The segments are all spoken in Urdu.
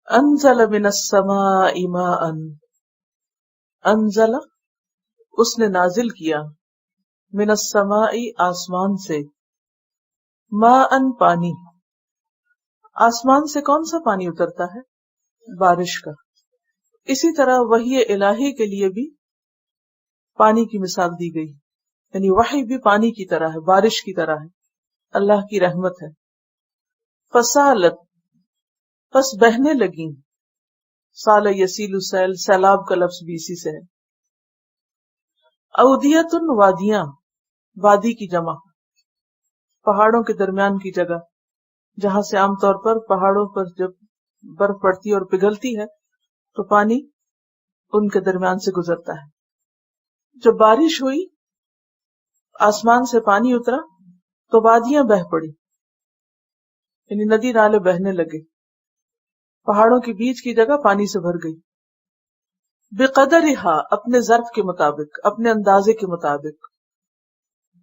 انزل من السماء ماء، انزل اس نے نازل کیا، من السماء آسمان سے، ماء پانی، آسمان سے کون سا پانی اترتا ہے؟ بارش کا۔ اسی طرح وحی الہی کے لیے بھی پانی کی مثال دی گئی، یعنی وحی بھی پانی کی طرح ہے، بارش کی طرح ہے، اللہ کی رحمت ہے۔ فسالت پس بہنے لگیں، سال یسیل سیل، سیلاب کا لفظ بھی اسی سے ہے۔ اودیۃ وادیاں، وادی کی جمع، پہاڑوں کے درمیان کی جگہ، جہاں سے عام طور پر پہاڑوں پر جب برف پڑتی ہے اور پگھلتی ہے تو پانی ان کے درمیان سے گزرتا ہے۔ جب بارش ہوئی، آسمان سے پانی اترا تو وادیاں بہہ پڑی، یعنی ندی نالے بہنے لگے، پہاڑوں کے بیچ کی جگہ پانی سے بھر گئی۔ بقدرہا، اپنے ظرف کے مطابق، اپنے اندازے کے مطابق،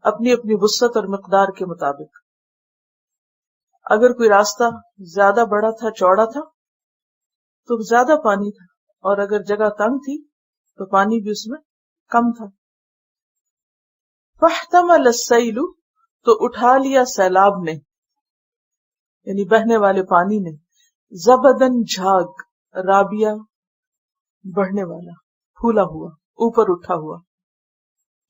اپنی اپنی وسعت اور مقدار کے مطابق۔ اگر کوئی راستہ زیادہ بڑا تھا، چوڑا تھا تو زیادہ پانی تھا، اور اگر جگہ کم تھی تو پانی بھی اس میں کم تھا۔ فاحتمل السیل، تو اٹھا لیا سیلاب نے، یعنی بہنے والے پانی نے، زبدن جھاگ، رابیہ بڑھنے والا، پھولا ہوا، اوپر اٹھا ہوا،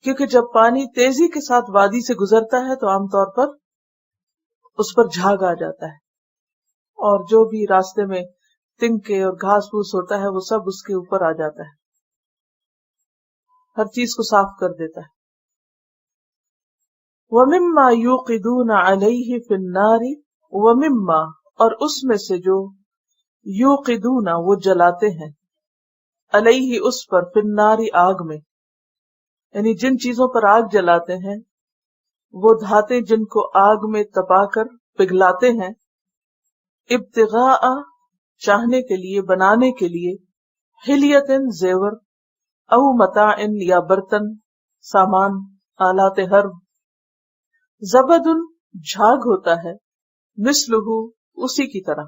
کیونکہ جب پانی تیزی کے ساتھ وادی سے گزرتا ہے تو عام طور پر اس پر جھاگ آ جاتا ہے، اور جو بھی راستے میں تنکے اور گھاس پھوس ہوتا ہے وہ سب اس کے اوپر آ جاتا ہے، ہر چیز کو صاف کر دیتا ہے۔ وَمِمَّا يُوقِدُونَ عَلَيْهِ فِي النَّارِ، وَمِمَّا اور اس میں سے جو، یوقدون وہ جلاتے ہیں، علیہ اس پر، فی النار آگ میں، یعنی جن چیزوں پر آگ جلاتے ہیں وہ دھاتیں جن کو آگ میں تپا کر پگھلاتے ہیں، ابتغاء چاہنے کے لیے، بنانے کے لیے، حلیۃ زیور، او متاع یا برتن، سامان، آلات حرب، زبد جھاگ ہوتا ہے، مثلہ اسی کی طرح،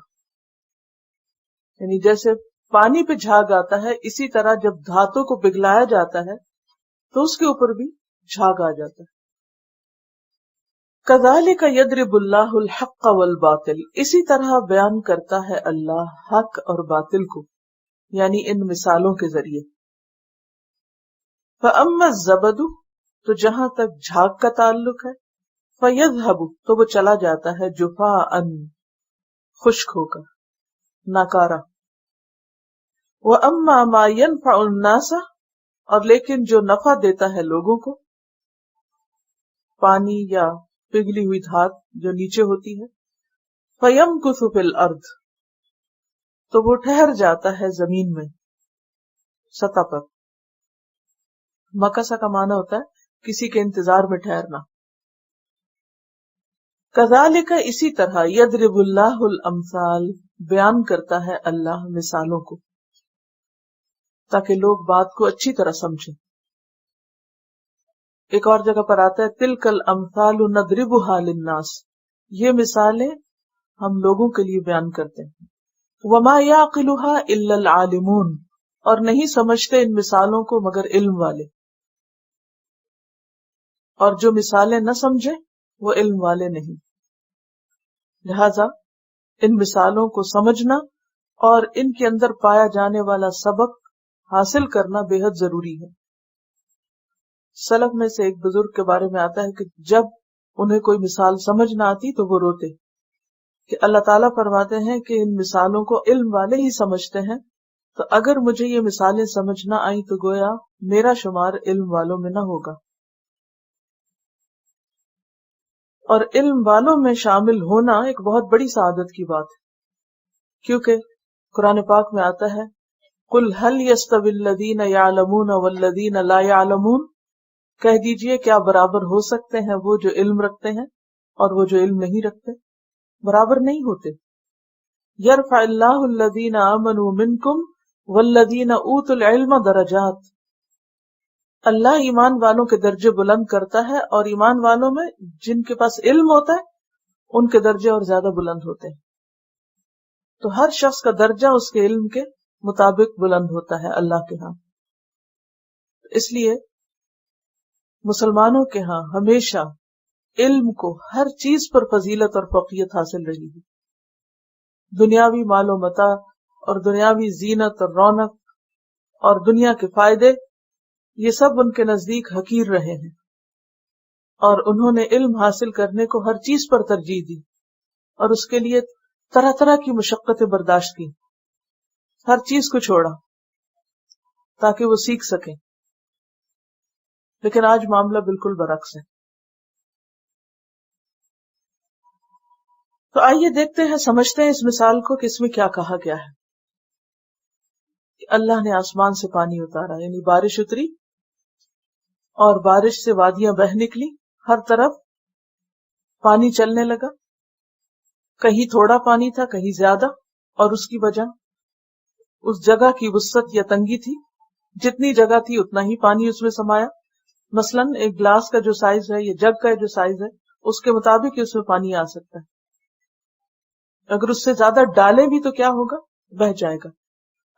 یعنی جیسے پانی پہ جھاگ آتا ہے اسی طرح جب دھاتوں کو پگھلایا جاتا ہے تو اس کے اوپر بھی جھاگ آ جاتا ہے۔ کذالک یضرب اللہ الحق والباطل، اسی طرح بیان کرتا ہے اللہ حق اور باطل کو، یعنی ان مثالوں کے ذریعے۔ فاما الزبد، تو جہاں تک جھاگ کا تعلق ہے، فیذهب، تو وہ چلا جاتا ہے، جفاء خشک ہو کر، ناکارہ۔ واما ما ينفع الناس، اور لیکن جو نفع دیتا ہے لوگوں کو، پانی یا پگھلی ہوئی دھات جو نیچے ہوتی ہے، فَيَمْكُثُ فِي الْأَرْضِ، تو وہ ٹھہر جاتا ہے زمین میں، سطح پر۔ مکث کا معنی ہوتا ہے کسی کے انتظار میں ٹھہرنا۔ کذالک، اسی طرح، یضرب اللہ الامثال، بیان کرتا ہے اللہ مثالوں کو، تاکہ لوگ بات کو اچھی طرح سمجھیں۔ ایک اور جگہ پر آتا ہے تلک الامثال نضربها للناس، یہ مثالیں ہم لوگوں کے لیے بیان کرتے ہیں۔ وما يعقلها الا العالمون، اور نہیں سمجھتے ان مثالوں کو مگر علم والے، اور جو مثالیں نہ سمجھے وہ علم والے نہیں۔ لہذا ان مثالوں کو سمجھنا اور ان کے اندر پایا جانے والا سبق حاصل کرنا بے حد ضروری ہے۔ سلف میں سے ایک بزرگ کے بارے میں آتا ہے کہ جب انہیں کوئی مثال سمجھ نہ آتی تو وہ روتے، کہ اللہ تعالیٰ فرماتے ہیں کہ ان مثالوں کو علم والے ہی سمجھتے ہیں، تو اگر مجھے یہ مثالیں سمجھ نہ آئیں تو گویا میرا شمار علم والوں میں نہ ہوگا۔ اور علم والوں میں شامل ہونا ایک بہت بڑی سعادت کی بات ہے، کیونکہ قرآن پاک میں آتا ہے قُلْ هَلْ يَسْتَوِي الَّذِينَ يَعْلَمُونَ وَالَّذِينَ لَا يَعْلَمُونَ، کہہ دیجئے کیا برابر ہو سکتے ہیں وہ جو علم رکھتے ہیں اور وہ جو علم نہیں رکھتے؟ برابر نہیں ہوتے۔ يَرْفَعِ اللَّهُ الَّذِينَ آمَنُوا مِنْكُمْ وَالَّذِينَ أُوتُوا الْعِلْمَ دَرَجَاتٍ، اللہ ایمان والوں کے درجے بلند کرتا ہے، اور ایمان والوں میں جن کے پاس علم ہوتا ہے ان کے درجے اور زیادہ بلند ہوتے ہیں۔ تو ہر شخص کا درجہ اس کے علم کے مطابق بلند ہوتا ہے اللہ کے ہاں. اس لیے مسلمانوں کے ہاں ہمیشہ علم کو ہر چیز پر فضیلت اور فوقیت حاصل رہی ہے. دنیاوی مال و متاع اور دنیاوی زینت اور رونق اور دنیا کے فائدے، یہ سب ان کے نزدیک حقیر رہے ہیں، اور انہوں نے علم حاصل کرنے کو ہر چیز پر ترجیح دی اور اس کے لیے طرح طرح کی مشقتیں برداشت کی، ہر چیز کو چھوڑا تاکہ وہ سیکھ سکیں. لیکن آج معاملہ بالکل برعکس ہے. تو آئیے دیکھتے ہیں، سمجھتے ہیں اس مثال کو کہ اس میں کیا کہا گیا ہے. کہ اللہ نے آسمان سے پانی اتارا، یعنی بارش اتری اور بارش سے وادیاں بہہ نکلی، ہر طرف پانی چلنے لگا. کہیں تھوڑا پانی تھا، کہیں زیادہ، اور اس کی وجہ اس جگہ کی وسعت یا تنگی تھی. جتنی جگہ تھی اتنا ہی پانی اس میں سمایا. مثلاً ایک گلاس کا جو سائز ہے یا جگ کا جو سائز ہے اس کے مطابق ہی اس میں پانی آ سکتا ہے. اگر اس سے زیادہ ڈالے بھی تو کیا ہوگا؟ بہہ جائے گا.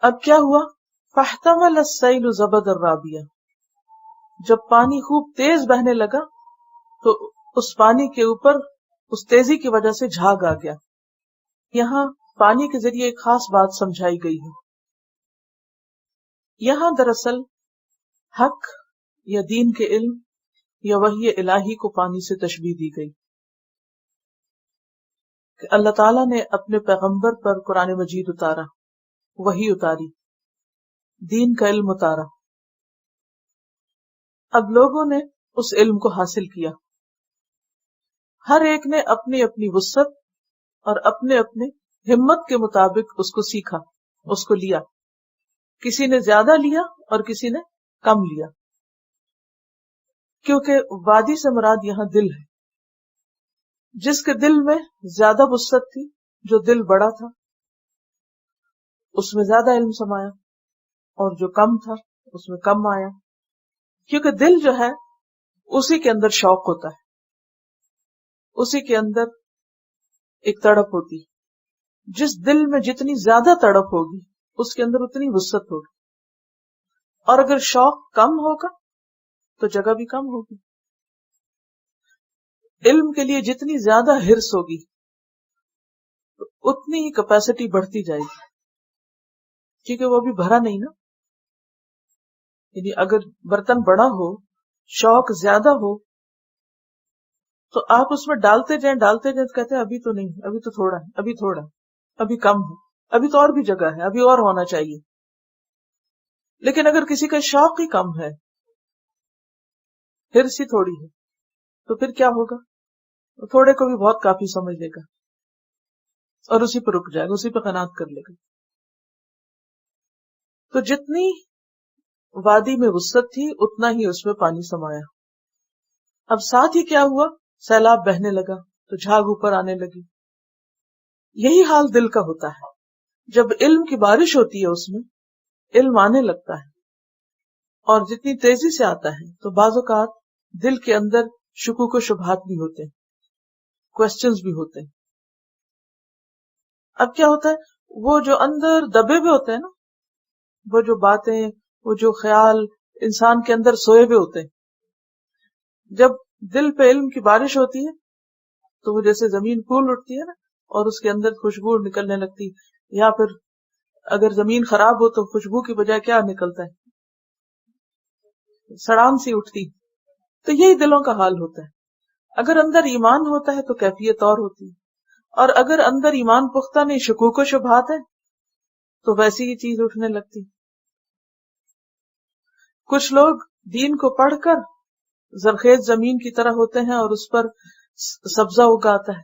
اب کیا ہوا؟ فاحتمل السیل زبد الرابیہ، جب پانی خوب تیز بہنے لگا تو اس پانی کے اوپر اس تیزی کی وجہ سے جھاگ آ گیا. یہاں پانی کے ذریعے ایک خاص بات سمجھائی گئی ہے. یہاں دراصل حق یا دین کے علم یا وحی الہی کو پانی سے تشبیہ دی گئی کہ اللہ تعالیٰ نے اپنے پیغمبر پر قرآن مجید اتارا، وحی اتاری، دین کا علم اتارا. اب لوگوں نے اس علم کو حاصل کیا، ہر ایک نے اپنی اپنی وسعت اور اپنے اپنے ہمت کے مطابق اس کو سیکھا، اس کو لیا. کسی نے زیادہ لیا اور کسی نے کم لیا، کیونکہ وادی سے مراد یہاں دل ہے. جس کے دل میں زیادہ وسعت تھی، جو دل بڑا تھا، اس میں زیادہ علم سمایا، اور جو کم تھا اس میں کم آیا. کیونکہ دل جو ہے اسی کے اندر شوق ہوتا ہے، اسی کے اندر ایک تڑپ ہوتی. جس دل میں جتنی زیادہ تڑپ ہوگی اس کے اندر اتنی وسعت ہوگی، اور اگر شوق کم ہوگا تو جگہ بھی کم ہوگی. علم کے لیے جتنی زیادہ ہرس ہوگی اتنی ہی کیپیسٹی بڑھتی جائے گی، کیونکہ وہ بھی بھرا نہیں نا. یعنی اگر برتن بڑا ہو، شوق زیادہ ہو، تو آپ اس میں ڈالتے جائیں تو کہتے ہیں ابھی تو نہیں، ابھی تو تھوڑا ہے، ابھی تھوڑا ہے، ابھی کم ہے، ابھی تو اور بھی جگہ ہے، ابھی اور ہونا چاہیے. لیکن اگر کسی کا شوق ہی کم ہے، ہرس ہی تھوڑی ہے، تو پھر کیا ہوگا؟ تھوڑے کو بھی بہت کافی سمجھ لے گا اور اسی پہ رک جائے گا، اسی پہ قناعت کر لے گا. تو جتنی وادی میں وسعت تھی اتنا ہی اس میں پانی سمایا. اب ساتھ ہی کیا ہوا؟ سیلاب بہنے لگا تو جھاگ اوپر آنے لگی. یہی حال دل کا ہوتا ہے. جب علم کی بارش ہوتی ہے اس میں علم آنے لگتا ہے، اور جتنی تیزی سے آتا ہے تو بعض اوقات دل کے اندر شکوک و شبہات بھی ہوتے ہیں، کوسچنز بھی ہوتے ہیں. اب کیا ہوتا ہے؟ وہ جو اندر دبے ہوئے ہوتے ہیں نا، وہ جو باتیں، وہ جو خیال انسان کے اندر سوئے ہوئے ہوتے ہیں، جب دل پہ علم کی بارش ہوتی ہے تو وہ جیسے زمین پھول اٹھتی ہے نا، اور اس کے اندر خوشبو نکلنے لگتی. یا پھر اگر زمین خراب ہو تو خوشبو کی بجائے کیا نکلتا ہے؟ سڑان سی اٹھتی. تو یہی دلوں کا حال ہوتا ہے. اگر اندر ایمان ہوتا ہے تو کیفیت اور ہوتی ہے، اور اگر اندر ایمان پختہ نہیں، شکوک و شبہات ہے، تو ویسی ہی چیز اٹھنے لگتی. کچھ لوگ دین کو پڑھ کر زرخیز زمین کی طرح ہوتے ہیں اور اس پر سبزہ اگاتا ہے،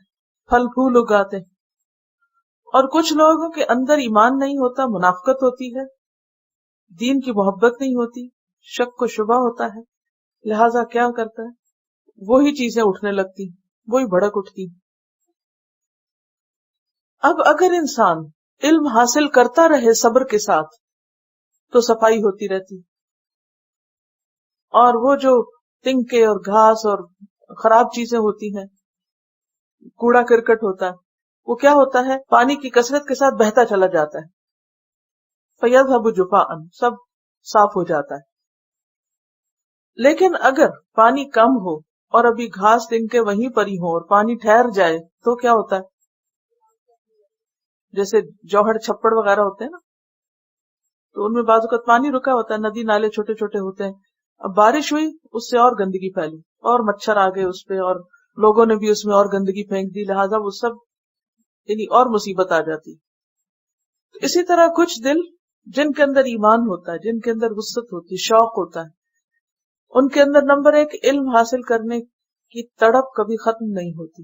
پھل پھول اگاتے ہیں. اور کچھ لوگوں کے اندر ایمان نہیں ہوتا، منافقت ہوتی ہے، دین کی محبت نہیں ہوتی، شک و شبہ ہوتا ہے، لہذا کیا کرتا ہے؟ وہی چیزیں اٹھنے لگتی، وہی بھڑک اٹھتی. اب اگر انسان علم حاصل کرتا رہے صبر کے ساتھ تو صفائی ہوتی رہتی، اور وہ جو تنکے اور گھاس اور خراب چیزیں ہوتی ہیں، کوڑا کرکٹ ہوتا ہے، وہ کیا ہوتا ہے، پانی کی کثرت کے ساتھ بہتا چلا جاتا ہے، فَيَذْهَبُ جُفَاءً، سب صاف ہو جاتا ہے. لیکن اگر پانی کم ہو اور ابھی گھاس دن کے وہیں پر ہی ہو اور پانی ٹھہر جائے تو کیا ہوتا ہے، جیسے جوہر چھپڑ وغیرہ ہوتے ہیں نا، تو ان میں بعض اوقات پانی رکا ہوتا ہے، ندی نالے چھوٹے چھوٹے ہوتے ہیں، اب بارش ہوئی اس سے اور گندگی پھیلی اور مچھر آ گئے اس پہ اور لوگوں نے بھی اس میں اور گندگی پھینک دی، لہٰذا وہ سب یعنی اور مصیبت آ جاتی. اسی طرح کچھ دل جن کے اندر ایمان ہوتا ہے، جن کے اندر وسعت ہوتی ہے، شوق ہوتا ہے، ان کے اندر نمبر ایک علم حاصل کرنے کی تڑپ کبھی ختم نہیں ہوتی،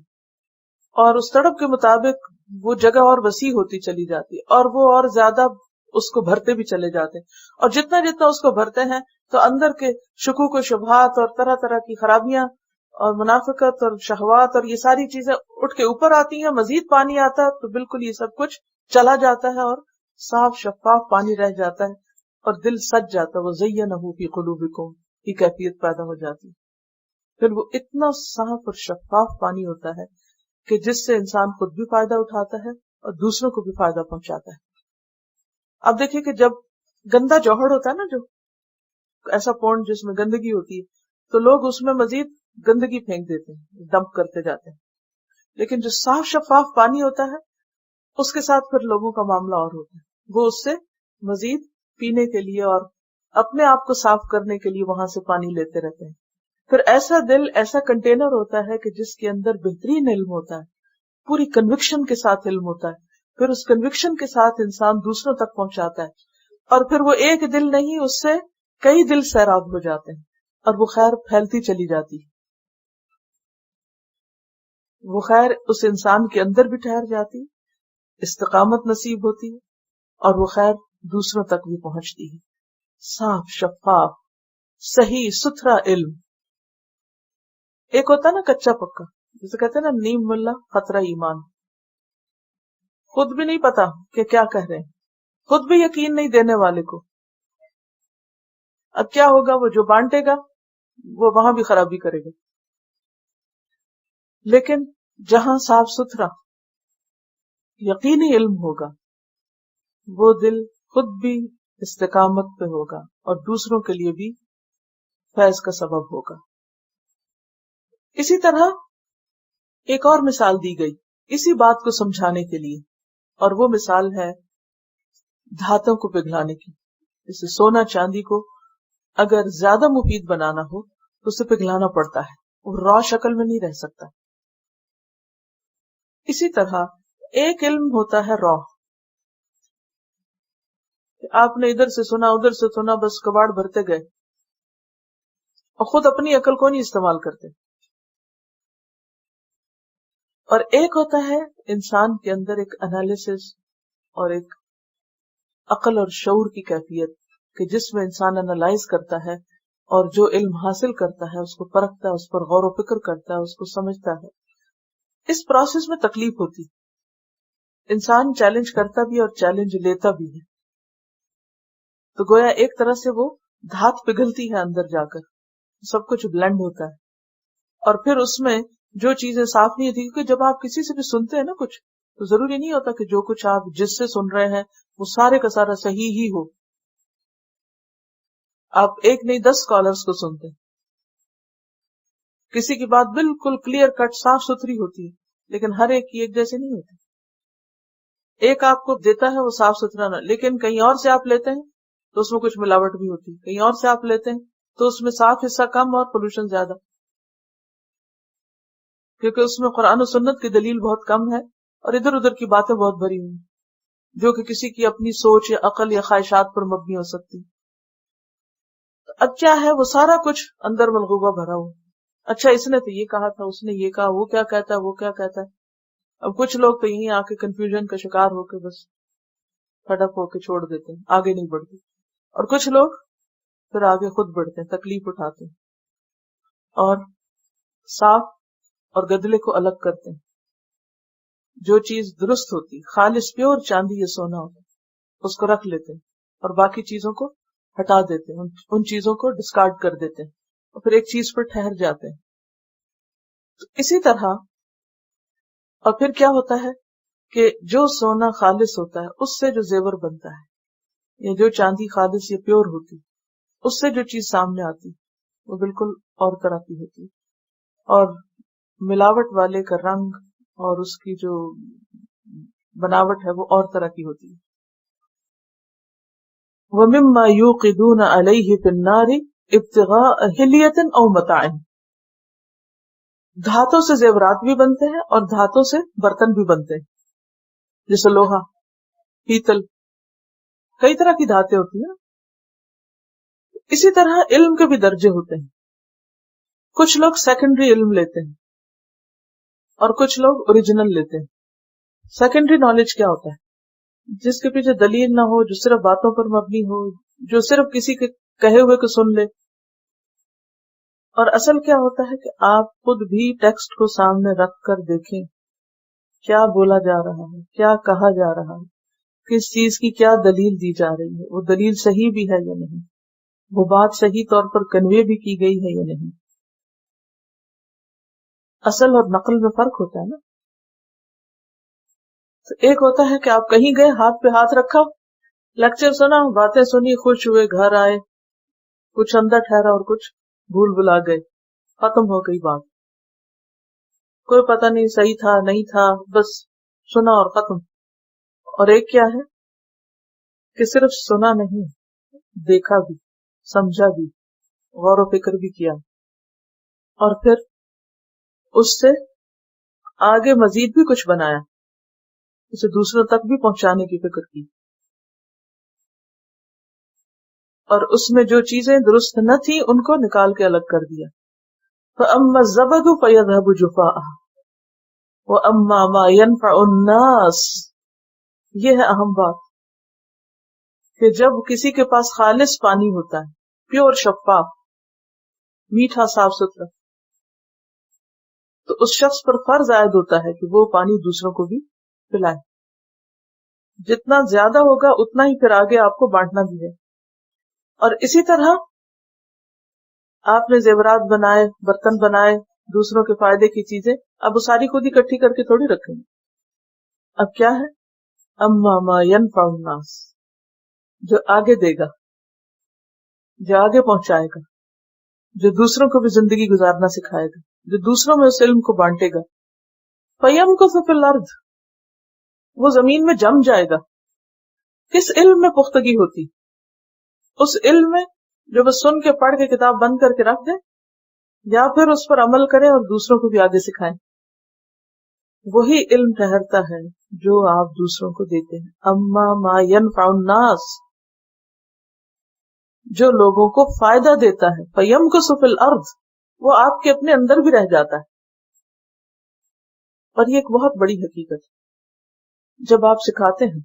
اور اس تڑپ کے مطابق وہ جگہ اور وسیع ہوتی چلی جاتی ہے اور وہ اور زیادہ اس کو بھرتے بھی چلے جاتے ہیں، اور جتنا جتنا اس کو بھرتے ہیں تو اندر کے شکوک و شبہات اور طرح طرح کی خرابیاں اور منافقت اور شہوات اور یہ ساری چیزیں اٹھ کے اوپر آتی ہیں، مزید پانی آتا ہے تو بالکل یہ سب کچھ چلا جاتا ہے اور صاف شفاف پانی رہ جاتا ہے اور دل سج جاتا ہے. وَزَيَّنَهُ فِي قُلُوبِكُمْ کی کیفیت پیدا ہو جاتی ہے. پھر وہ اتنا صاف اور شفاف پانی ہوتا ہے کہ جس سے انسان خود بھی فائدہ اٹھاتا ہے اور دوسروں کو بھی فائدہ پہنچاتا ہے. اب دیکھیں کہ جب گندا جوہر ہوتا ہے نا، جو ایسا پونڈ جس میں گندگی ہوتی ہے، تو لوگ اس میں مزید گندگی پھینک دیتے ہیں، ڈمپ کرتے جاتے ہیں. لیکن جو صاف شفاف پانی ہوتا ہے اس کے ساتھ پھر لوگوں کا معاملہ اور ہوتا ہے، وہ اس سے مزید پینے کے لیے اور اپنے آپ کو صاف کرنے کے لیے وہاں سے پانی لیتے رہتے ہیں. پھر ایسا دل ایسا کنٹینر ہوتا ہے کہ جس کے اندر بہترین علم ہوتا ہے، پوری کنوکشن کے ساتھ علم ہوتا ہے، پھر اس کنوکشن کے ساتھ انسان دوسروں تک پہنچاتا ہے، اور پھر وہ ایک دل نہیں، اس سے کئی دل سیراب ہو جاتے ہیں اور وہ خیر پھیلتی چلی جاتی ہے. وہ خیر اس انسان کے اندر بھی ٹھہر جاتی ہے، استقامت نصیب ہوتی ہے اور وہ خیر دوسروں تک بھی پہنچتی ہے. صاف شفاف صحیح ستھرا علم. ایک ہوتا ہے نا کچا پکا، جسے کہتے ہیں نا نیم ملا خطرہ ایمان، خود بھی نہیں پتا کہ کیا کہہ رہے ہیں، خود بھی یقین نہیں دینے والے کو. اب کیا ہوگا، وہ جو بانٹے گا وہ وہاں بھی خرابی کرے گا. لیکن جہاں صاف ستھرا یقینی علم ہوگا وہ دل خود بھی استقامت پہ ہوگا اور دوسروں کے لیے بھی فیض کا سبب ہوگا. اسی طرح ایک اور مثال دی گئی اسی بات کو سمجھانے کے لیے، اور وہ مثال ہے دھاتوں کو پگھلانے کی. جیسے سونا چاندی کو اگر زیادہ مفید بنانا ہو تو اسے پگھلانا پڑتا ہے، وہ را شکل میں نہیں رہ سکتا. اسی طرح ایک علم ہوتا ہے را، آپ نے ادھر سے سنا ادھر سے سنا، بس کباڑ بھرتے گئے اور خود اپنی عقل کو نہیں استعمال کرتے. اور ایک ہوتا ہے انسان کے اندر ایک انالیسس اور ایک عقل اور شعور کی کیفیت کہ جس میں انسان انالائز کرتا ہے اور جو علم حاصل کرتا ہے اس کو پرکھتا ہے، اس پر غور و فکر کرتا ہے، اس کو سمجھتا ہے. اس پروسیس میں تکلیف ہوتی، انسان چیلنج کرتا بھی اور چیلنج لیتا بھی ہے، تو گویا ایک طرح سے وہ دھات پگھلتی ہے اندر جا کر، سب کچھ بلینڈ ہوتا ہے. اور پھر اس میں جو چیزیں صاف نہیں ہوتی، کیونکہ جب آپ کسی سے بھی سنتے ہیں نا کچھ، تو ضروری نہیں ہوتا کہ جو کچھ آپ جس سے سن رہے ہیں وہ سارے کا سارا صحیح ہی ہو. آپ ایک نہیں 10 اسکالرس کو سنتے ہیں، کسی کی بات بالکل کلیئر کٹ صاف ستھری ہوتی ہے لیکن ہر ایک کی ایک جیسے نہیں ہوتی. ایک آپ کو دیتا ہے وہ صاف ستھرا نہ، لیکن کہیں اور سے آپ لیتے ہیں تو اس میں کچھ ملاوٹ بھی ہوتی ہے، کہیں اور سے آپ لیتے ہیں تو اس میں صاف حصہ کم اور پولوشن زیادہ، کیونکہ اس میں قرآن و سنت کی دلیل بہت کم ہے اور ادھر ادھر کی باتیں بہت بھری ہوئی ہیں جو کہ کسی کی اپنی سوچ یا عقل یا خواہشات پر مبنی ہو سکتی. اب کیا ہے، وہ سارا کچھ اندر ملغوبہ بھرا ہوا، اچھا اس نے تو یہ کہا تھا، اس نے یہ کہا، وہ کیا کہتا ہے، وہ کیا کہتا ہے. اب کچھ لوگ تو یہیں آ کے کنفیوژن کا شکار ہو کے بس فڈ اپ ہو کے چھوڑ دیتے ہیں، آگے نہیں بڑھتے. اور کچھ لوگ پھر آگے خود بڑھتے ہیں، تکلیف اٹھاتے ہیں اور صاف اور گدلے کو الگ کرتے ہیں. جو چیز درست ہوتی، خالص پیور چاندی یا سونا ہوتا، اس کو رکھ لیتے ہیں اور باقی چیزوں کو ہٹا دیتے ہیں، ان چیزوں کو ڈسکارڈ کر دیتے ہیں اور پھر ایک چیز پر ٹھہر جاتے ہیں. تو اسی طرح اور پھر کیا ہوتا ہے کہ جو سونا خالص ہوتا ہے اس سے جو زیور بنتا ہے، یا جو چاندی خالص یا پیور ہوتی اس سے جو چیز سامنے آتی وہ بالکل اور طرح کی ہوتی، اور ملاوٹ والے کا رنگ اور اس کی جو بناوٹ ہے وہ اور طرح کی ہوتی ہے۔ وَمِمَّا يُوقِدُونَ عَلَيْهِ فِي النَّارِ ابْتِغَاءَ حِلْيَةٍ أَوْ مَتَاعٍ، دھاتوں سے زیورات بھی بنتے ہیں اور دھاتوں سے برتن بھی بنتے ہیں، جیسے لوہا، پیتل، کئی طرح کی دھاتیں ہوتی ہیں۔ اسی طرح علم کے بھی درجے ہوتے ہیں، کچھ لوگ سیکنڈری علم لیتے ہیں اور کچھ لوگ اوریجنل لیتے ہیں۔ سیکنڈری نالج کیا ہوتا ہے؟ جس کے پیچھے دلیل نہ ہو، جو صرف باتوں پر مبنی ہو، جو صرف کسی کے کہے ہوئے کو سن لے۔ اور اصل کیا ہوتا ہے کہ آپ خود بھی ٹیکسٹ کو سامنے رکھ کر دیکھیں کیا بولا جا رہا ہے، کیا کہا جا رہا ہے، کس چیز کی کیا دلیل دی جا رہی ہے، وہ دلیل صحیح بھی ہے یا نہیں، وہ بات صحیح طور پر کنوے بھی کی گئی ہے یا نہیں۔ اصل اور نقل میں فرق ہوتا ہے نا۔ تو ایک ہوتا ہے کہ آپ کہیں گئے، ہاتھ پہ ہاتھ رکھا، لیکچر سنا، باتیں سنی، خوش ہوئے، گھر آئے، کچھ اندر ٹھہرا اور کچھ بھول بھلا گئے، ختم ہو گئی بات، کوئی پتہ نہیں صحیح تھا نہیں تھا، بس سنا اور ختم۔ اور ایک کیا ہے کہ صرف سنا نہیں، دیکھا بھی، سمجھا بھی، غور و فکر بھی کیا، اور پھر اس سے آگے مزید بھی کچھ بنایا، اسے دوسروں تک بھی پہنچانے کی فکر کی، اور اس میں جو چیزیں درست نہ تھیں ان کو نکال کے الگ کر دیا۔ فَأَمَّا الزَّبَدُ فَيَذْهَبُ جُفَاءً وَأَمَّا مَا يَنْفَعُ النَّاسَ، یہ ہے اہم بات کہ جب کسی کے پاس خالص پانی ہوتا ہے، پیور، شفاف، میٹھا، صاف ستھرا، تو اس شخص پر فرض عائد ہوتا ہے کہ وہ پانی دوسروں کو بھی پلائے، جتنا زیادہ ہوگا اتنا ہی پھر آگے آپ کو بانٹنا بھی ہے۔ اور اسی طرح آپ نے زیورات بنائے، برتن بنائے، دوسروں کے فائدے کی چیزیں، اب وہ ساری خود اکٹھی کر کے تھوڑی رکھیں گے۔ اب کیا ہے؟ اما ما ينفع الناس، جو آگے دے گا، جو آگے پہنچائے گا، جو دوسروں کو بھی زندگی گزارنا سکھائے گا، جو دوسروں میں اس علم کو بانٹے گا۔ فَيَمْكُثُ فِي الْأَرْضِ، وہ زمین میں جم جائے گا۔ کس علم میں پختگی ہوتی؟ اس علم میں جو بس سن کے پڑھ کے کتاب بند کر کے رکھ دیں، یا پھر اس پر عمل کریں اور دوسروں کو بھی آگے سکھائیں۔ وہی علم ٹھہرتا ہے جو آپ دوسروں کو دیتے ہیں۔ اما ما ينفع الناس، جو لوگوں کو فائدہ دیتا ہے۔ فَيَمْكُثُ فِي الْأَرْضِ، وہ آپ کے اپنے اندر بھی رہ جاتا ہے۔ اور یہ ایک بہت بڑی حقیقت ہے، جب آپ سکھاتے ہیں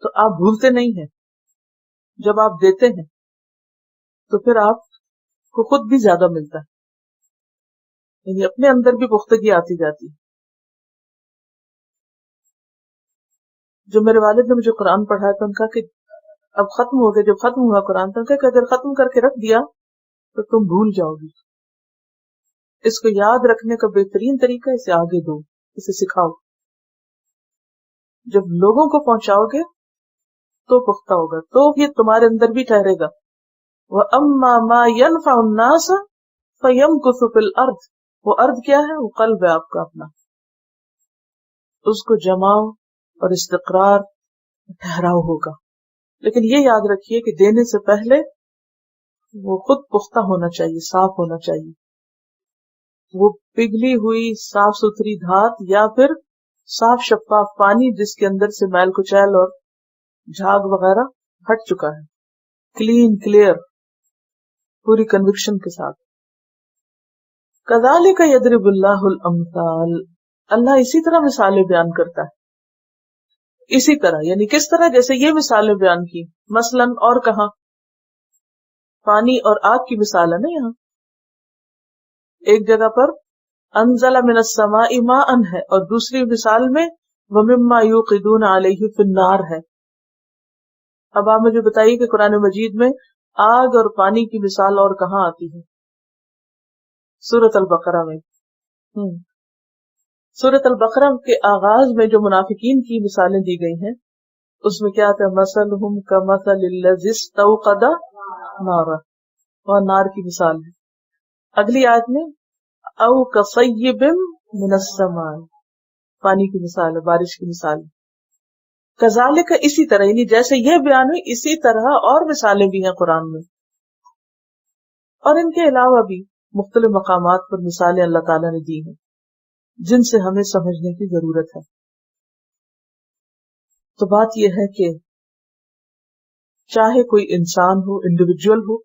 تو آپ بھولتے نہیں ہیں، جب آپ دیتے ہیں تو پھر آپ کو خود بھی زیادہ ملتا ہے، یعنی اپنے اندر بھی پختگی آتی جاتی ہے۔ جو میرے والد نے مجھے قرآن پڑھایا تھا، ان کا کہ اب ختم ہو گیا، جب ختم ہوا قرآن تو کہ اگر ختم کر کے رکھ دیا تو تم بھول جاؤ گی، اس کو یاد رکھنے کا بہترین طریقہ اسے آگے دو، اسے سکھاؤ، جب لوگوں کو پہنچاؤ گے تو پختہ ہوگا، تو یہ تمہارے اندر بھی ٹھہرے گا۔ وَأَمَّا مَا يَنْفَعُ النَّاسَ فَيَمْكُثُ فِي الْأَرْضِ، وہ ارض کیا ہے؟ وہ قلب ہے آپ کا اپنا، اس کو جماؤ اور استقرار ٹھہراؤ ہوگا۔ لیکن یہ یاد رکھیے کہ دینے سے پہلے وہ خود پختہ ہونا چاہیے، صاف ہونا چاہیے، وہ پگھلی ہوئی صاف ستھری دھات یا پھر صاف شفاف پانی جس کے اندر سے میل کچیل اور جھاگ وغیرہ ہٹ چکا ہے، کلین کلیئر، پوری کنوکشن کے ساتھ۔ کذالک یضرب اللہ الامثال، اللہ اسی طرح مثالیں بیان کرتا ہے، اسی طرح یعنی کس طرح؟ جیسے یہ مثالیں بیان کی، مثلاً اور کہاں؟ پانی اور آگ کی مثال ہے نا یہاں، ایک جگہ پر انزل من السماء ماء ہے، اور دوسری مثال میں ومما یوقدون علیہ فی النار ہے۔ اب آپ مجھے بتائیے کہ قرآن مجید میں آگ اور پانی کی مثال اور کہاں آتی ہے؟ سورۃ البقرہ میں۔ سورۃ البقرہ کے آغاز میں جو منافقین کی مثالیں دی گئی ہیں اس میں کیا آتا ہے؟ مثلہم کمثل الذی استوقد نارا، اور نار کی مثال ہے. اگلی آیت میں او کصیب من السماء، پانی کی مثال ہے، بارش کی مثال ہے. کذالک، اسی طرح، یعنی جیسے یہ بیان ہوئی اسی طرح اور مثالیں بھی ہیں قرآن میں، اور ان کے علاوہ بھی مختلف مقامات پر مثالیں اللہ تعالیٰ نے دی ہیں جن سے ہمیں سمجھنے کی ضرورت ہے. تو بات یہ ہے کہ چاہے کوئی انسان ہو، انڈیویجول ہو،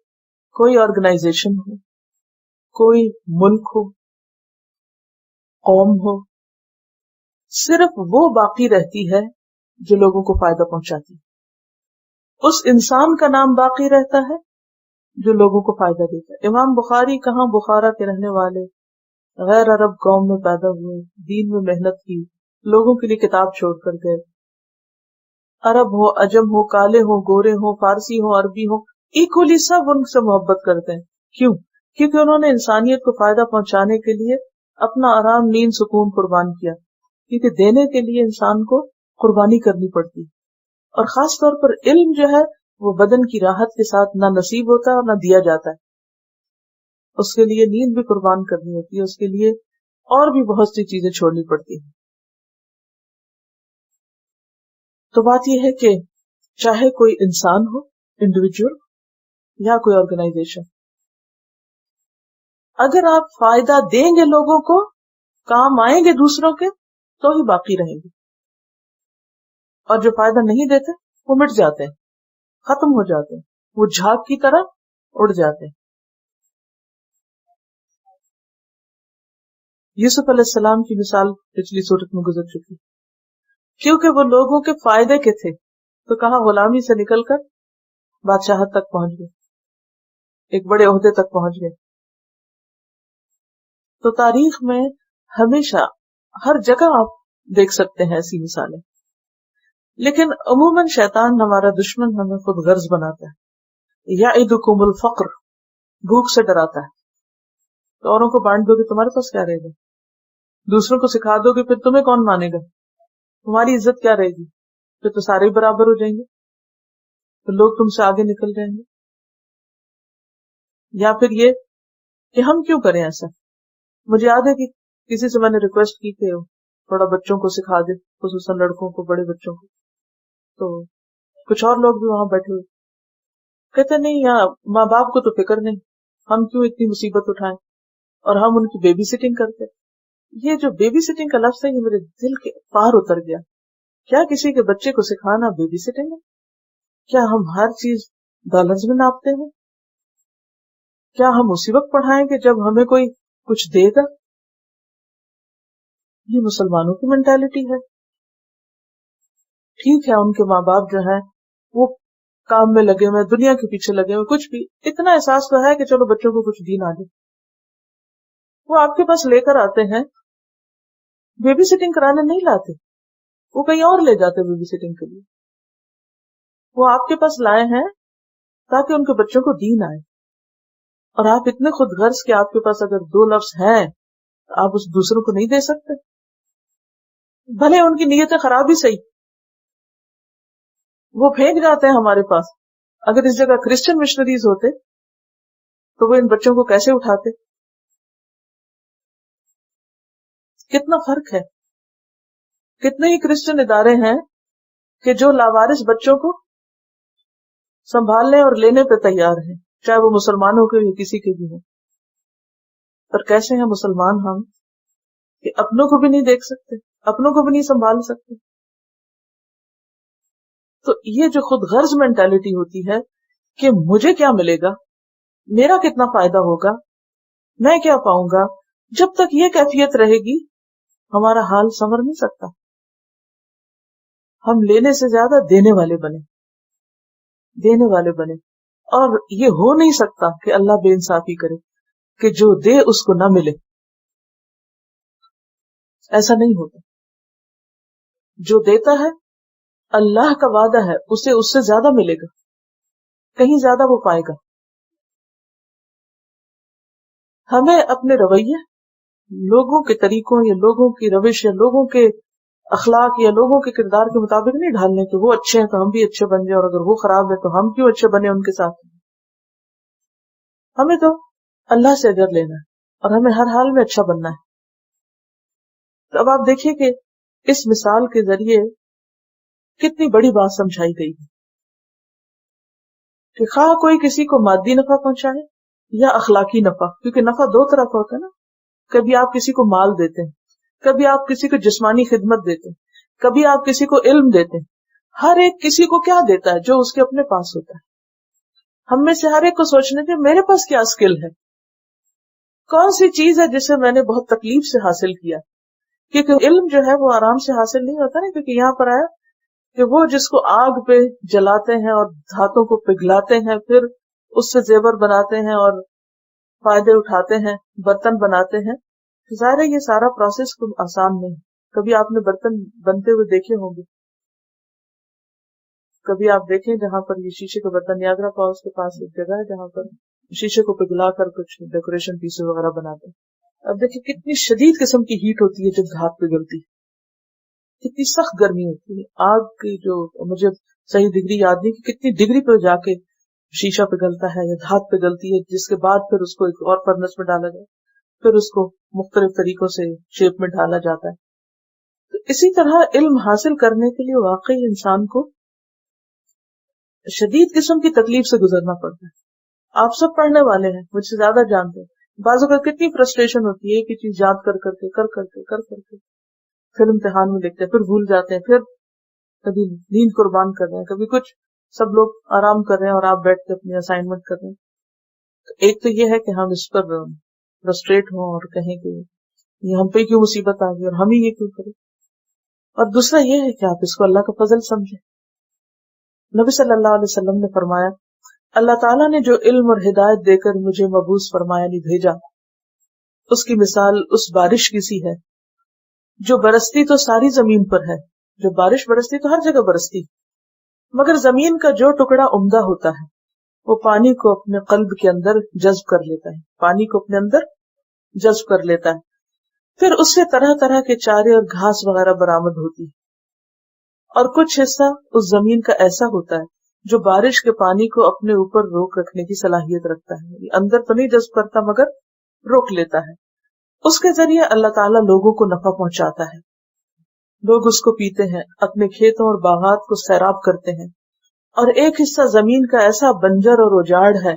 کوئی آرگنائزیشن ہو، کوئی ملک ہو، قوم ہو، صرف وہ باقی رہتی ہے جو لوگوں کو فائدہ پہنچاتی ہے. اس انسان کا نام باقی رہتا ہے جو لوگوں کو فائدہ دیتا ہے. امام بخاری کہاں بخارا کے رہنے والے، غیر عرب قوم میں پیدا ہوئے، دین میں محنت کی، لوگوں کے لیے کتاب چھوڑ کر گئے. عرب ہو، عجم ہو، کالے ہو، گورے ہو، فارسی ہو، عربی ہو، ایکولی سب ان سے محبت کرتے ہیں. کیوں؟ کیونکہ انہوں نے انسانیت کو فائدہ پہنچانے کے لیے اپنا آرام، نیند، سکون قربان کیا. کیونکہ دینے کے لیے انسان کو قربانی کرنی پڑتی، اور خاص طور پر علم جو ہے وہ بدن کی راحت کے ساتھ نہ نصیب ہوتا ہے اور نہ دیا جاتا ہے. اس کے لیے نیند بھی قربان کرنی ہوتی ہے، اس کے لیے اور بھی بہت سی چیزیں چھوڑنی پڑتی ہیں. تو بات یہ ہے کہ چاہے کوئی انسان ہو، انڈیویجول، یا کوئی آرگنائزیشن، اگر آپ فائدہ دیں گے لوگوں کو، کام آئیں گے دوسروں کے، تو ہی باقی رہیں گے. اور جو فائدہ نہیں دیتے وہ مٹ جاتے ہیں، ختم ہو جاتے ہیں، وہ جھاگ کی طرح اڑ جاتے ہیں. یوسف علیہ السلام کی مثال پچھلی صورت میں گزر چکی. کیونکہ وہ لوگوں کے فائدے کے تھے تو کہاں غلامی سے نکل کر بادشاہت تک پہنچ گئے، ایک بڑے عہدے تک پہنچ گئے. تو تاریخ میں ہمیشہ ہر جگہ آپ دیکھ سکتے ہیں ایسی مثالیں. لیکن عموماً شیطان ہمارا دشمن ہمیں خود غرض بناتا ہے. یعدکم الفقر، بھوک سے ڈراتا ہے. تو اوروں کو بانٹ دو گے تمہارے پاس کیا رہے گا، دوسروں کو سکھا دو گے پھر تمہیں کون مانے گا، تمہاری عزت کیا رہے گی، پھر تو سارے برابر ہو جائیں گے، تو لوگ تم سے آگے نکل جائیں گے. یا پھر یہ کہ ہم کیوں کریں ایسا. مجھے یاد ہے کہ کسی سے میں نے ریکویسٹ کی کہ تھوڑا بچوں کو سکھا دے، خصوصاً لڑکوں کو، بڑے بچوں کو. تو کچھ اور لوگ بھی وہاں بیٹھے ہوئے کہتے نہیں، یہاں ماں باپ کو تو فکر نہیں، ہم کیوں اتنی مصیبت اٹھائیں، اور ہم ان کی بیبی سٹنگ کرتے. یہ جو بیبی سٹنگ کا لفظ ہے یہ میرے دل کے پار اتر گیا. کیا کسی کے بچے کو سکھانا بیبی سٹنگ ہے؟ کیا ہم ہر چیز ڈالرز میں ناپتے ہیں؟ کیا ہم اسی وقت پڑھائیں گے جب ہمیں کوئی کچھ دے گا؟ یہ مسلمانوں کی مینٹالٹی ہے. ٹھیک ہے ان کے ماں باپ جو ہیں وہ کام میں لگے ہوئے، دنیا کے پیچھے لگے ہوئے، کچھ بھی اتنا احساس تو ہے کہ چلو بچوں کو کچھ دین آ جائے. وہ آپ کے پاس لے کر آتے ہیں، بیبی سٹنگ کرانے نہیں لاتے، وہ کہیں اور لے جاتے بیبی سٹنگ کے لیے. وہ آپ کے پاس لائے ہیں تاکہ ان کے بچوں کو دین آئے. اور آپ اتنے خود غرض کہ آپ کے پاس اگر 2 لفظ ہیں آپ اس دوسروں کو نہیں دے سکتے، بھلے ان کی نیتیں خراب ہی صحیح، وہ پھینک جاتے ہیں ہمارے پاس. اگر اس جگہ کرسچن مشنریز ہوتے تو وہ ان بچوں کو کیسے اٹھاتے. کتنا فرق ہے. کتنے ہی کرسچن ادارے ہیں کہ جو لاوارث بچوں کو سنبھالنے اور لینے پہ تیار ہیں، چاہے وہ مسلمانوں کے یا کسی کے بھی ہوں. پر کیسے ہیں مسلمان ہم کہ اپنوں کو بھی نہیں دیکھ سکتے، اپنوں کو بھی نہیں سنبھال سکتے. تو یہ جو خود غرض مینٹالٹی ہوتی ہے کہ مجھے کیا ملے گا، میرا کتنا فائدہ ہوگا، میں کیا پاؤں گا، جب تک یہ کیفیت رہے گی ہمارا حال سنور نہیں سکتا. ہم لینے سے زیادہ دینے والے بنے، دینے والے بنے. اور یہ ہو نہیں سکتا کہ اللہ بے انصافی کرے کہ جو دے اس کو نہ ملے. ایسا نہیں ہوتا. جو دیتا ہے اللہ کا وعدہ ہے اسے اس سے زیادہ ملے گا، کہیں زیادہ وہ پائے گا. ہمیں اپنے رویے، لوگوں کے طریقوں یا لوگوں کی روش یا لوگوں کے اخلاق یا لوگوں کے کردار کے مطابق نہیں ڈھالنے کہ وہ اچھے ہیں تو ہم بھی اچھے بن جائیں، اور اگر وہ خراب ہے تو ہم کیوں اچھے بنے ان کے ساتھ. ہمیں تو اللہ سے اجر لینا ہے اور ہمیں ہر حال میں اچھا بننا ہے. تو اب آپ دیکھیے کہ اس مثال کے ذریعے کتنی بڑی بات سمجھائی گئی ہے کہ خواہ کوئی کسی کو مادی نفع پہنچائے یا اخلاقی نفع، کیونکہ نفع دو طرح کا ہوتا ہے نا. کبھی آپ کسی کو مال دیتے ہیں، کبھی آپ کسی کو جسمانی خدمت دیتے ہیں، کبھی آپ کسی کو علم دیتے ہیں. ہر ایک کسی کو کیا دیتا ہے جو اس کے اپنے پاس ہوتا ہے. ہم میں سے ہر ایک کو سوچنے کہ میرے پاس کیا اسکل ہے، کون سی چیز ہے جسے میں نے بہت تکلیف سے حاصل کیا. کیونکہ علم جو ہے وہ آرام سے حاصل نہیں ہوتا نا، کیونکہ یہاں پر آیا کہ وہ جس کو آگ پہ جلاتے ہیں اور دھاتوں کو پگھلاتے ہیں، پھر اس سے زیور بناتے ہیں اور فائدے اٹھاتے ہیں، برتن بناتے ہیں. ظاہر ہے یہ سارا پروسیس آسان نہیں. کبھی آپ نے برتن بنتے ہوئے دیکھے ہوں گے، کبھی آپ دیکھیں جہاں پر یہ شیشے کے برتن، نیاگرا فالس کے پاس ایک جگہ ہے جہاں پر شیشے کو پگھلا کر کچھ ڈیکوریشن پیسز وغیرہ بناتے ہیں. اب دیکھیں کتنی شدید قسم کی ہیٹ ہوتی ہے جب دھات پگھلتی ہے، کتنی سخت گرمی ہوتی ہے. آگ کی جو مجھے صحیح ڈگری یاد نہیں کہ کتنی ڈگری پہ جا کے شیشہ پگھلتا ہے یا دھات پگھلتی ہے، جس کے بعد پھر اس کو ایک اور فرنس میں ڈالا جائے، پھر اس کو مختلف طریقوں سے شیپ میں ڈالا جاتا ہے. تو اسی طرح علم حاصل کرنے کے لیے واقعی انسان کو شدید قسم کی تکلیف سے گزرنا پڑتا ہے. آپ سب پڑھنے والے ہیں، مجھ سے زیادہ جانتے ہیں. بعض اوقات کتنی فرسٹریشن ہوتی ہے کہ چیز یاد کر کر کے پھر امتحان میں لکھتے ہیں، پھر بھول جاتے ہیں، پھر کبھی نیند قربان کر رہے ہیں، کبھی کچھ. سب لوگ آرام کر رہے ہیں اور آپ بیٹھ کے اپنی اسائنمنٹ کر رہے ہیں. تو ایک تو یہ ہے کہ ہم اس پر فرسٹریٹ ہوں اور کہیں کہ یہ ہم پہ کیوں مصیبت آ گئی اور ہم ہی یہ کیوں کریں. اور دوسرا یہ ہے کہ آپ اس کو اللہ کا فضل سمجھیں. نبی صلی اللہ علیہ وسلم نے فرمایا، اللہ تعالیٰ نے جو علم اور ہدایت دے کر مجھے مبعوث فرمایا نہیں بھیجا، اس کی مثال اس بارش کی سی ہے جو برستی تو ساری زمین پر ہے. جو بارش برستی تو ہر جگہ برستی، مگر زمین کا جو ٹکڑا عمدہ ہوتا ہے وہ پانی کو اپنے قلب کے اندر جذب کر لیتا ہے، پانی کو اپنے اندر جذب کر لیتا ہے. پھر اس سے طرح طرح کے چارے اور گھاس وغیرہ برآمد ہوتی ہے. اور کچھ حصہ اس زمین کا ایسا ہوتا ہے جو بارش کے پانی کو اپنے اوپر روک رکھنے کی صلاحیت رکھتا ہے، اندر تو نہیں جذب کرتا مگر روک لیتا ہے. اس کے ذریعے اللہ تعالیٰ لوگوں کو نفع پہنچاتا ہے. لوگ اس کو پیتے ہیں، اپنے کھیتوں اور باغات کو سیراب کرتے ہیں. اور ایک حصہ زمین کا ایسا بنجر اور اجاڑ ہے،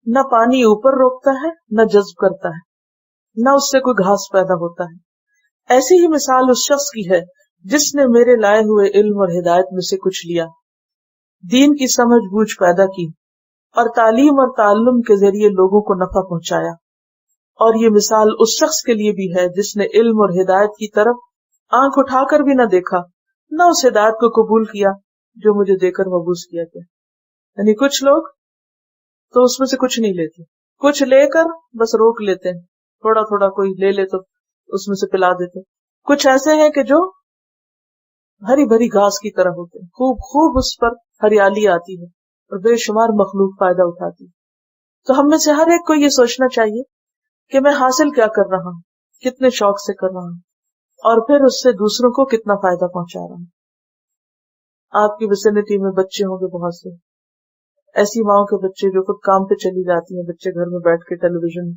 نہ پانی اوپر روکتا ہے نہ جذب کرتا ہے، نہ اس سے کوئی گھاس پیدا ہوتا ہے. ایسی ہی مثال اس شخص کی ہے جس نے میرے لائے ہوئے علم اور ہدایت میں سے کچھ لیا، دین کی سمجھ بوجھ پیدا کی اور تعلیم اور تعلم کے ذریعے لوگوں کو نفع پہنچایا. اور یہ مثال اس شخص کے لیے بھی ہے جس نے علم اور ہدایت کی طرف آنکھ اٹھا کر بھی نہ دیکھا، نہ اس ہدایت کو قبول کیا جو مجھے دے کر مبعوث کیا گیا. یعنی کچھ لوگ تو اس میں سے کچھ نہیں لیتے، کچھ لے کر بس روک لیتے ہیں، تھوڑا تھوڑا کوئی لے لے تو اس میں سے پلا دیتے. کچھ ایسے ہیں کہ جو ہری بھری گھاس کی طرح ہوتے ہیں، خوب خوب اس پر ہریالی آتی ہے اور بے شمار مخلوق فائدہ اٹھاتی ہے. تو ہم میں سے ہر ایک کو یہ سوچنا چاہیے کہ میں حاصل کیا کر رہا ہوں، کتنے شوق سے کر رہا ہوں، اور پھر اس سے دوسروں کو کتنا فائدہ پہنچا رہا ہوں. آپ کی ویسینٹی میں بچے ہوں گے بہت سے، ایسی ماؤں کے بچے جو خود کام پہ چلی جاتی ہیں، بچے گھر میں بیٹھ کے ٹیلی ویژن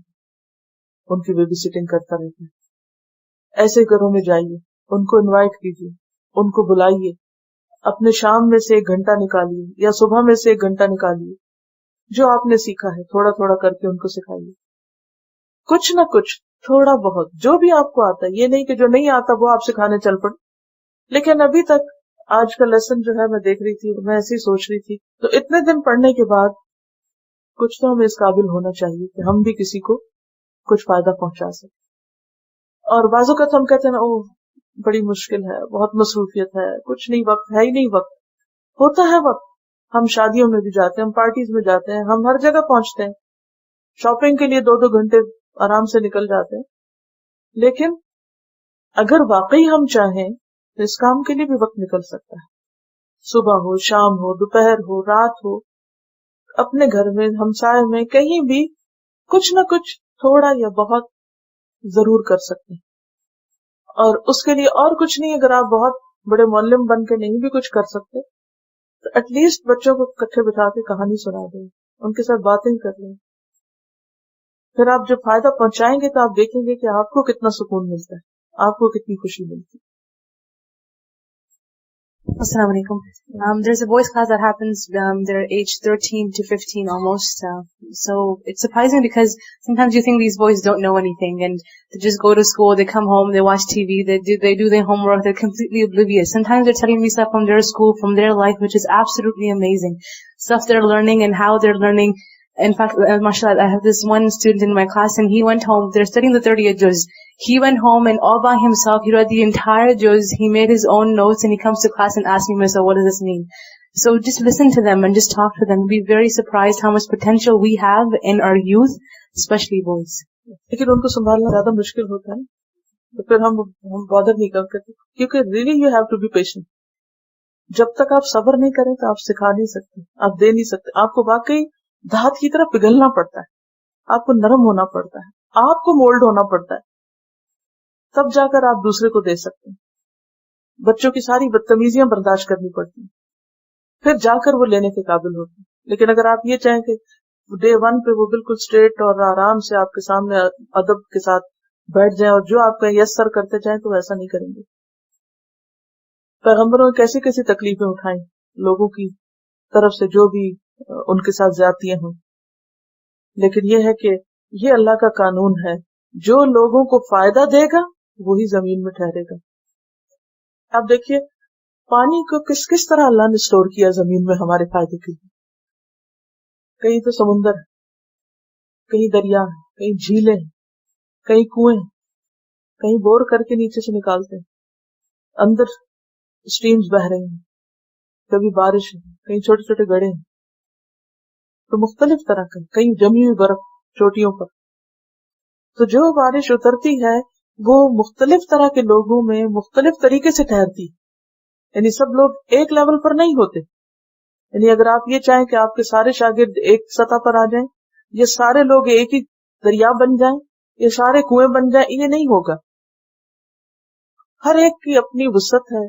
ان کی بیبی سٹنگ کرتا رہتا ہے. ایسے گھروں میں جائیے، ان کو انوائٹ کیجیے، ان کو بلائیے، اپنے شام میں سے 1 گھنٹہ نکالیے یا صبح میں سے 1 گھنٹہ نکالیے، جو آپ نے سیکھا ہے تھوڑا تھوڑا کر کے ان کو سکھائیے. کچھ نہ کچھ تھوڑا بہت جو بھی آپ کو آتا ہے، یہ نہیں کہ جو نہیں آتا وہ آپ سکھانے چل پڑے. لیکن ابھی تک آج کا لیسن جو ہے میں دیکھ رہی تھی، میں ایسے ہی سوچ رہی تھی، تو اتنے دن پڑھنے کے بعد کچھ تو ہمیں اس قابل ہونا چاہیے کہ ہم بھی کسی کو کچھ فائدہ پہنچا سکیں. اور بعض اوقات ہم کہتے ہیں اوہ بڑی مشکل ہے، بہت مصروفیت ہے، کچھ نہیں، وقت ہے ہی نہیں. وقت ہوتا ہے، وقت ہم شادیوں میں بھی جاتے ہیں، ہم پارٹیز میں جاتے ہیں، ہم ہر جگہ پہنچتے ہیں، شاپنگ کے لیے 2 گھنٹے آرام سے نکل جاتے ہیں. لیکن اگر واقعی ہم چاہیں تو اس کام کے لیے بھی وقت نکل سکتا ہے. صبح ہو، شام ہو، دوپہر ہو، رات ہو، اپنے گھر میں، ہمسائے میں، کہیں بھی کچھ نہ کچھ تھوڑا یا بہت ضرور کر سکتے ہیں. اور اس کے لیے اور کچھ نہیں, اگر آپ بہت بڑے معلم بن کے نہیں بھی کچھ کر سکتے تو ایٹ لیسٹ بچوں کو اکٹھے بٹھا کے کہانی سنا دیں, ان کے ساتھ باتیں کر لیں. پھر آپ جب فائدہ پہنچائیں گے تو آپ دیکھیں گے کہ آپ کو کتنا سکون ملتا ہے, آپ کو کتنی خوشی ملتی ہے. Assalamu alaikum. There's a boys class that happens, they're age 13 to 15 almost. So it's surprising because sometimes you think these boys don't know anything and they just go to school, they come home, they watch TV, they do their homework, they're completely oblivious. Sometimes they're telling me stuff from their school, from their life, which is absolutely amazing. Stuff they're learning and how they're learning. In fact, mashallah, I have this one student in my class and he went home, they're studying the 30th juz. He went home and all by himself, he read the entire juz, he made his own notes and he comes to class and asks me, Mister, what does this mean? So just listen to them and just talk to them. You'll be very surprised how much potential we have in our youth, especially boys. لیکن ان کو سنبھالنا زیادہ مشکل ہوتا ہے, تو پھر ہم بادر نہیں کرتے, کیونکہ really you have to be patient. جب تک آپ صبر نہیں کریں تو آپ سکھا نہیں سکتے, آپ دے نہیں سکتے. آپ کو واقعی دھات کی طرح پگھلنا پڑتا ہے, آپ کو نرم ہونا پڑتا ہے, آپ کو مولڈ ہونا پڑتا ہے, تب جا کر آپ دوسرے کو دے سکتے ہیں. بچوں کی ساری بدتمیزیاں برداشت کرنی پڑتی ہیں, پھر جا کر وہ لینے کے قابل ہوتے ہیں. لیکن اگر آپ یہ چاہیں کہ ڈے 1 پہ وہ بالکل اسٹریٹ اور آرام سے آپ کے سامنے ادب کے ساتھ بیٹھ جائیں اور جو آپ کا یس سر کرتے جائیں, تو ایسا نہیں کریں گے. پیغمبروں نے کیسی کیسی تکلیفیں اٹھائیں لوگوں کی طرف سے, جو بھی ان کے ساتھ زیادتیاں ہوں. لیکن یہ ہے کہ یہ اللہ کا قانون ہے, جو لوگوں کو فائدہ دے گا وہی زمین میں ٹھہرے گا. آپ دیکھیے پانی کو کس کس طرح اللہ نے اسٹور کیا زمین میں ہمارے فائدے کے لیے. کہیں تو سمندر ہے, کہیں دریا ہے, کہیں جھیلیں ہیں, کہیں کنویں ہیں, کہیں بور کر کے نیچے سے نکالتے ہیں, اندر اسٹریمز بہ رہے ہیں, کبھی بارش ہے, کہیں چھوٹے چھوٹے گڑھے ہیں, تو مختلف طرح کا, کہیں جمی ہوئی برف چوٹیوں پر. تو جو بارش اترتی ہے وہ مختلف طرح کے لوگوں میں مختلف طریقے سے ٹھہرتی, یعنی سب لوگ ایک لیول پر نہیں ہوتے. یعنی اگر آپ یہ چاہیں کہ آپ کے سارے شاگرد ایک سطح پر آ جائیں, یہ سارے لوگ ایک ہی دریا بن جائیں, یہ سارے کنویں بن جائیں, یہ نہیں ہوگا. ہر ایک کی اپنی وسعت ہے,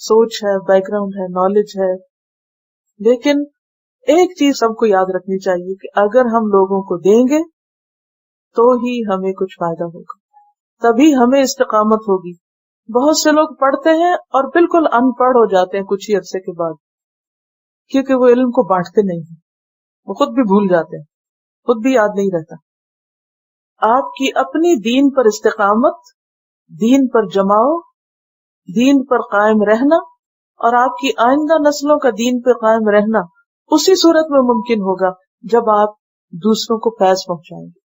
سوچ ہے, بیک گراؤنڈ ہے, نالج ہے. لیکن ایک چیز سب کو یاد رکھنی چاہیے کہ اگر ہم لوگوں کو دیں گے تو ہی ہمیں کچھ فائدہ ہوگا, تبھی ہمیں استقامت ہوگی. بہت سے لوگ پڑھتے ہیں اور بالکل ان پڑھ ہو جاتے ہیں کچھ ہی عرصے کے بعد, کیونکہ وہ علم کو بانٹتے نہیں ہیں, وہ خود بھی بھول جاتے ہیں, خود بھی یاد نہیں رہتا. آپ کی اپنی دین پر استقامت, دین پر جماؤ, دین پر قائم رہنا, اور آپ کی آئندہ نسلوں کا دین پر قائم رہنا اسی صورت میں ممکن ہوگا جب آپ دوسروں کو فیض پہنچائیں گے,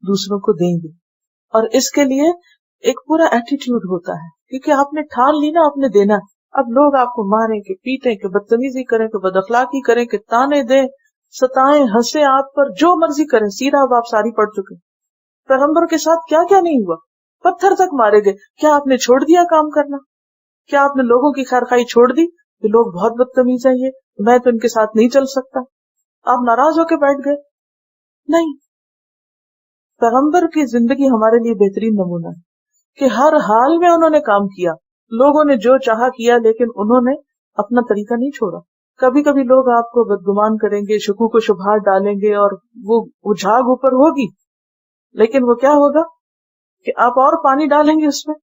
دوسروں کو دیں گے. اور اس کے لیے ایک پورا ایٹیٹیوڈ ہوتا ہے, کیونکہ آپ نے ٹھان لی نا, آپ نے دینا. اب لوگ آپ کو ماریں کہ پیٹیں کہ بدتمیزی کریں کہ بد اخلاقی کریں کہ تانے دیں, ستائیں, ہنسیں آپ پر, جو مرضی کریں. سیرت آپ ساری پڑھ چکے, پیغمبر کے ساتھ کیا کیا نہیں ہوا, پتھر تک مارے گئے. کیا آپ نے چھوڑ دیا کام کرنا؟ کیا آپ نے لوگوں کی خیرخواہی چھوڑ دی کہ لوگ بہت بدتمیز ہیں, یہ میں تو ان کے ساتھ نہیں چل سکتا, آپ ناراض ہو کے بیٹھ گئے؟ نہیں. پیغمبر کی زندگی ہمارے لیے بہترین نمونہ ہے کہ ہر حال میں انہوں نے کام کیا, لوگوں نے جو چاہا کیا, لیکن انہوں نے اپنا طریقہ نہیں چھوڑا. کبھی کبھی لوگ آپ کو بدگمان کریں گے, شکوک و شبہات ڈالیں گے, اور وہ جھاگ اوپر ہوگی, لیکن وہ کیا ہوگا کہ آپ اور پانی ڈالیں گے اس میں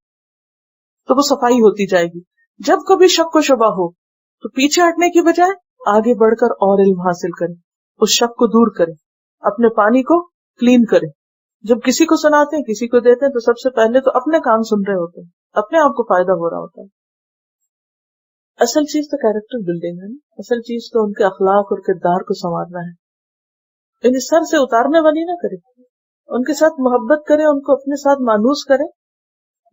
تو وہ صفائی ہوتی جائے گی. جب کبھی شک و شبہ ہو تو پیچھے ہٹنے کی بجائے آگے بڑھ کر اور علم حاصل کریں, اس شک کو دور کریں, اپنے پانی کو کلین کریں. جب کسی کو سناتے ہیں, کسی کو دیتے ہیں, تو سب سے پہلے تو اپنے کام سن رہے ہوتے ہیں, اپنے آپ کو فائدہ ہو رہا ہوتا ہے. اصل چیز تو کیریکٹر بلڈنگ ہے نا, اصل چیز تو ان کے اخلاق اور کردار کو سنوارنا ہے. انہیں سر سے اتارنے والی نہ کرے, ان کے ساتھ محبت کرے, ان کو اپنے ساتھ مانوس کرے.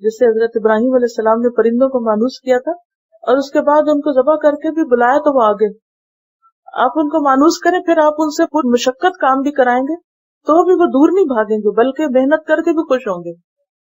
جس سے حضرت ابراہیم علیہ السلام نے پرندوں کو مانوس کیا تھا, اور اس کے بعد ان کو ذبح کر کے بھی بلایا تو وہ آگے. آپ ان کو مانوس کریں, پھر آپ ان سے پور مشقت کام بھی کرائیں گے تو بھی وہ دور نہیں بھاگیں گے, بلکہ محنت کر کے بھی خوش ہوں گے.